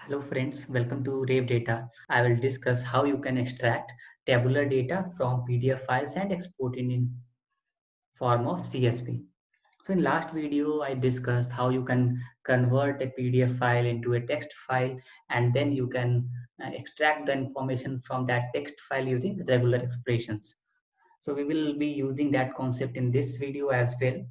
Hello friends, welcome to Rave Data. I will discuss how you can extract tabular data from PDF files and export it in form of CSV. So in last video, I discussed how you can convert a PDF file into a text file and then you can extract the information from that text file using regular expressions. So we will be using that concept in this video as well.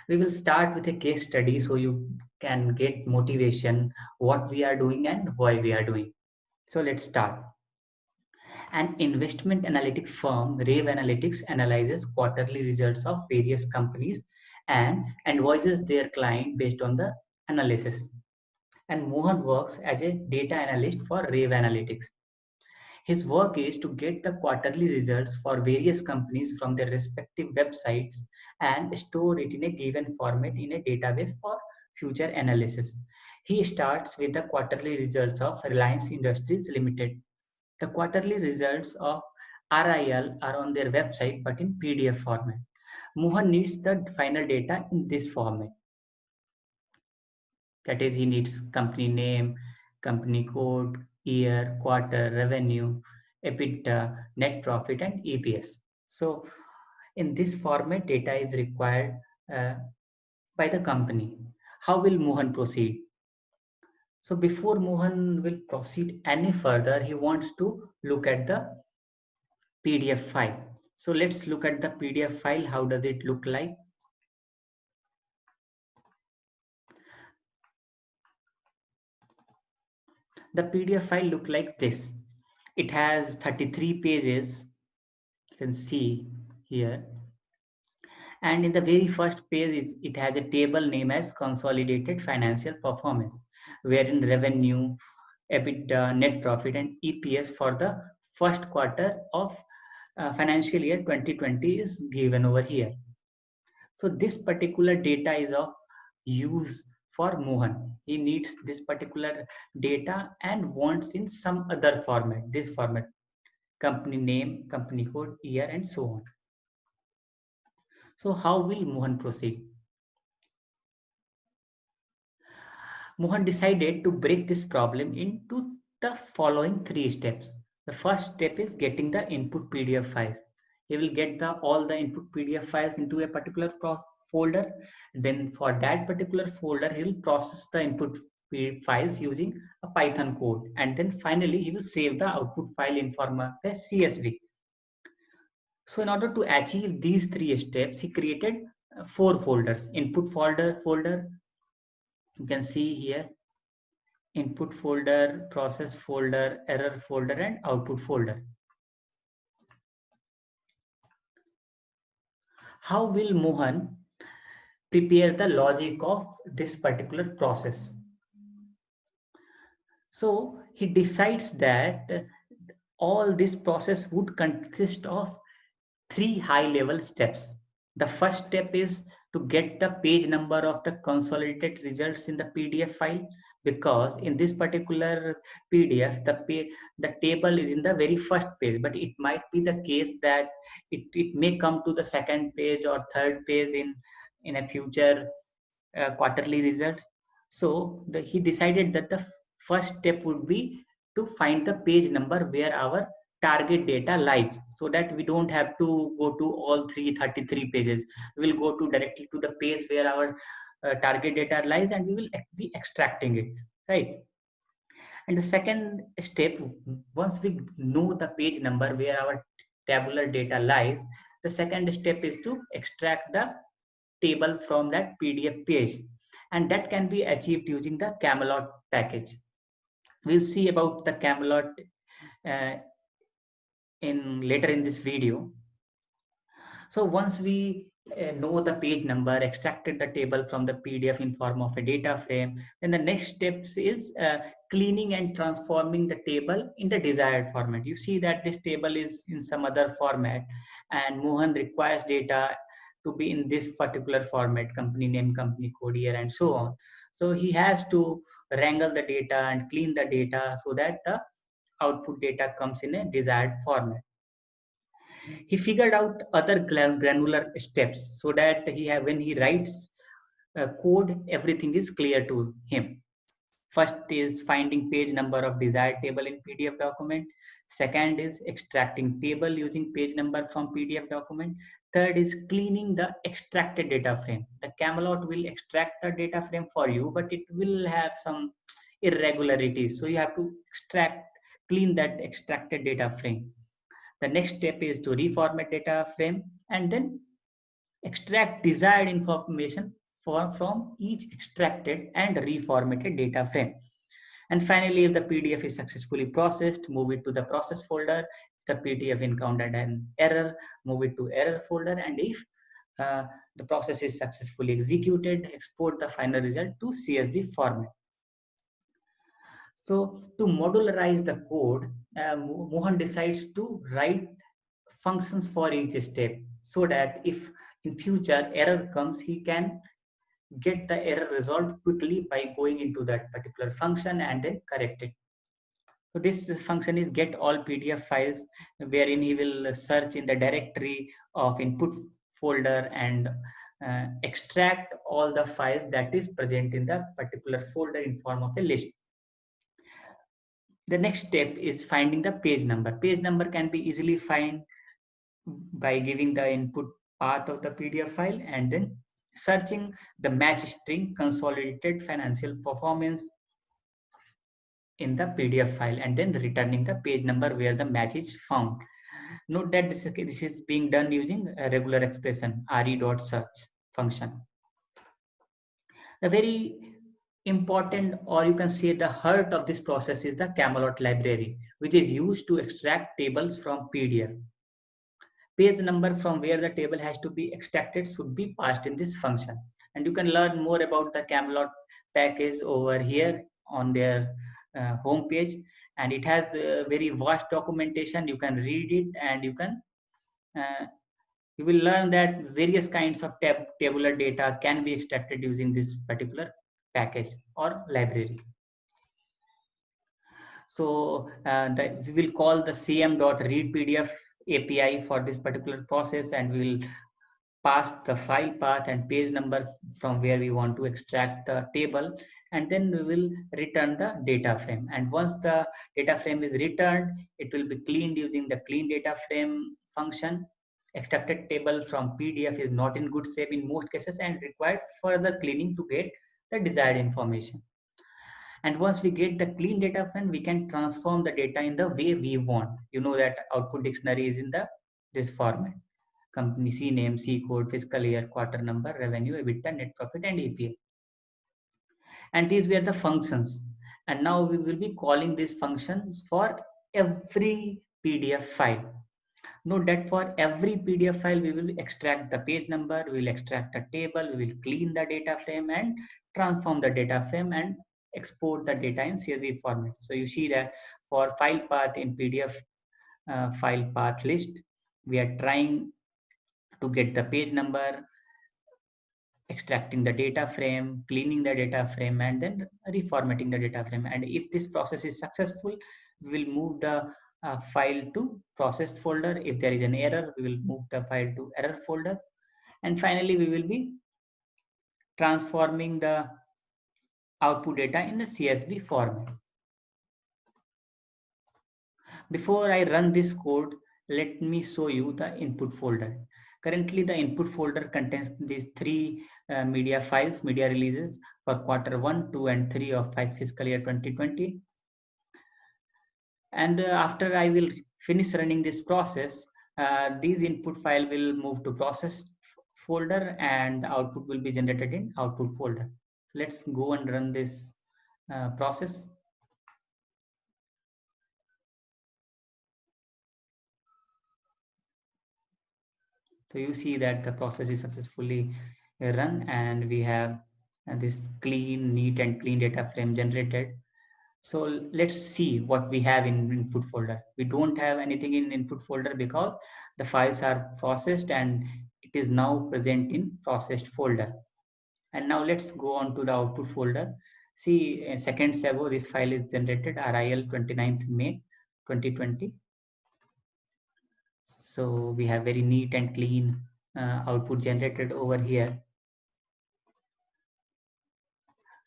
We will start with a case study so you can get motivation what we are doing and why we are doing. So let's start. An investment analytics firm, Rave Analytics, analyzes quarterly results of various companies and advises their client based on the analysis. And Mohan works as a data analyst for Rave Analytics. His work is to get the quarterly results for various companies from their respective websites and store it in a given format in a database for future analysis. He starts with the quarterly results of Reliance Industries Limited. The quarterly results of RIL are on their website but in PDF format. Mohan needs the final data in this format. That is, he needs company name, company code, year, quarter, revenue, EBITDA, net profit, and EPS. So, in this format, data is required uh, by the company. How will Mohan proceed? So, before Mohan will proceed any further, he wants to look at the PDF file. So, let's look at the PDF file. How does it look like? The PDF file look like this. It has 33 pages. You can see here. And in the very first page, it has a table name as consolidated financial performance, wherein revenue, EBITDA, net profit, and EPS for the first quarter of financial year 2020 is given over here. So this particular data is of use for Mohan. He needs this particular data and wants in some other format, this format, company name, company code, year, and so on. So how will Mohan proceed? Mohan decided to break this problem into the following three steps. The first step is getting the input PDF files. He will get all the input PDF files into a particular folder. Then for that particular folder, he will process the input files using a Python code. And then finally, he will save the output file in format of CSV. So in order to achieve these three steps, he created four folders: input folder, you can see here, input folder, process folder, error folder, and output folder. How will Mohan prepare the logic of this particular process? So he decides that all this process would consist of three high level steps. The first step is to get the page number of the consolidated results in the PDF file, because in this particular PDF the table is in the very first page, but it might be the case that it may come to the second page or third page in a future quarterly results. So he decided that the first step would be to find the page number where our target data lies, so that we don't have to go to all 333 pages. We'll go to directly to the page where our target data lies, and we will be extracting it, right? And the second step, once we know the page number where our tabular data lies, the second step is to extract the table from that PDF page, and that can be achieved using the Camelot package. We'll see about the Camelot uh, in later in this video. So once we know the page number, extracted the table from the PDF in form of a data frame, then the next steps is cleaning and transforming the table in the desired format. You see that this table is in some other format, and Mohan requires data to be in this particular format: company name, company code, year, and so on. So he has to wrangle the data and clean the data so that the output data comes in a desired format. He figured out other granular steps so that when he writes code, everything is clear to him. First is finding page number of desired table in PDF document. Second is extracting table using page number from PDF document. Third is cleaning the extracted data frame. The Camelot will extract the data frame for you, but it will have some irregularities. So you have to clean that extracted data frame. The next step is to reformat data frame and then extract desired information from each extracted and reformatted data frame. And finally, if the PDF is successfully processed, move it to the process folder. If the PDF encountered an error, move it to error folder. And if the process is successfully executed, export the final result to CSV format. So to modularize the code, Mohan decides to write functions for each step so that if in future error comes, he can get the error resolved quickly by going into that particular function and then correct it. So this function is get all PDF files, wherein he will search in the directory of input folder and extract all the files that is present in the particular folder in form of a list. The next step is finding the page number. Page number can be easily found by giving the input path of the PDF file and then searching the match string consolidated financial performance in the PDF file and then returning the page number where the match is found. Note that this is being done using a regular expression re.search function. The very important, or you can say the heart of this process, is the Camelot library, which is used to extract tables from PDF. Page number from where the table has to be extracted should be passed in this function. And you can learn more about the Camelot package over here on their home page. And it has a very vast documentation. You can read it and uh, you will learn that various kinds of tabular data can be extracted using this particular package or library. So we will call the cm.readPDF API for this particular process, and we will pass the file path and page number from where we want to extract the table, and then we will return the data frame. And once the data frame is returned, it will be cleaned using the clean data frame function. Extracted table from PDF is not in good shape in most cases and required further cleaning to get the desired information. And once we get the clean data frame, we can transform the data in the way we want. You know that output dictionary is in this format: company C name, C code, fiscal year, quarter number, revenue, EBITDA, net profit, and APA. And these were the functions. And now we will be calling these functions for every PDF file. Note that for every PDF file, we will extract the page number, we will extract a table, we will clean the data frame and transform the data frame and export the data in CSV format. So you see that for file path in PDF file path list, we are trying to get the page number, extracting the data frame, cleaning the data frame, and then reformatting the data frame. And if this process is successful, we will move the file to processed folder. If there is an error, we will move the file to error folder. And finally, we will be transforming the output data in the CSV format. Before I run this code, let me show you the input folder. Currently, the input folder contains these three media files, media releases for quarter 1, 2, and 3 of fiscal year 2020. And after I will finish running this process, these input file will move to process folder and the output will be generated in output folder. Let's go and run this process. So you see that the process is successfully run and we have this clean, neat and clean data frame generated. So let's see what we have in input folder. We don't have anything in input folder because the files are processed and it is now present in processed folder. And now let's go on to the output folder. See, seconds ago, this file is generated RIL 29th May 2020. So we have very neat and clean output generated over here.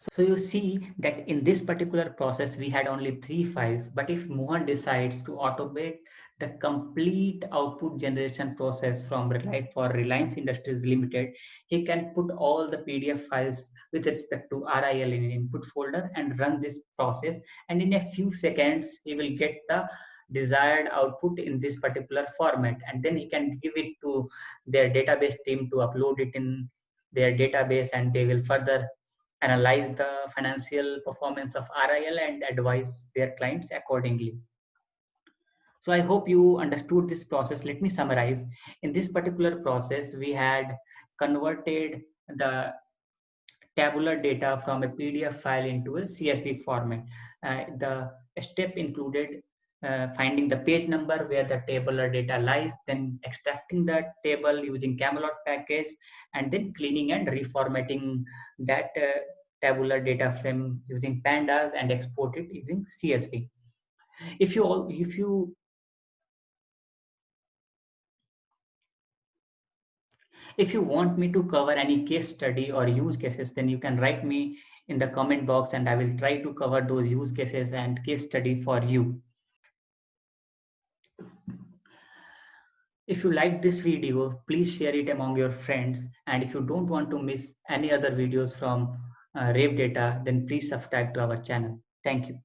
So you see that in this particular process, we had only 3 files, but if Mohan decides to automate the complete output generation process from for Reliance Industries Limited, he can put all the PDF files with respect to RIL in an input folder and run this process. And in a few seconds, he will get the desired output in this particular format. And then he can give it to their database team to upload it in their database, and they will further analyze the financial performance of RIL and advise their clients accordingly. So I hope you understood this process. Let me summarize. In this particular process, we had converted the tabular data from a PDF file into a CSV format. The step included finding the page number where the tabular data lies, then extracting that table using Camelot package, and then cleaning and reformatting that tabular data frame using pandas and export it using CSV. If you want me to cover any case study or use cases, then you can write me in the comment box and I will try to cover those use cases and case study for you. If you like this video, please share it among your friends. And if you don't want to miss any other videos from Rave Data, then please subscribe to our channel. Thank you.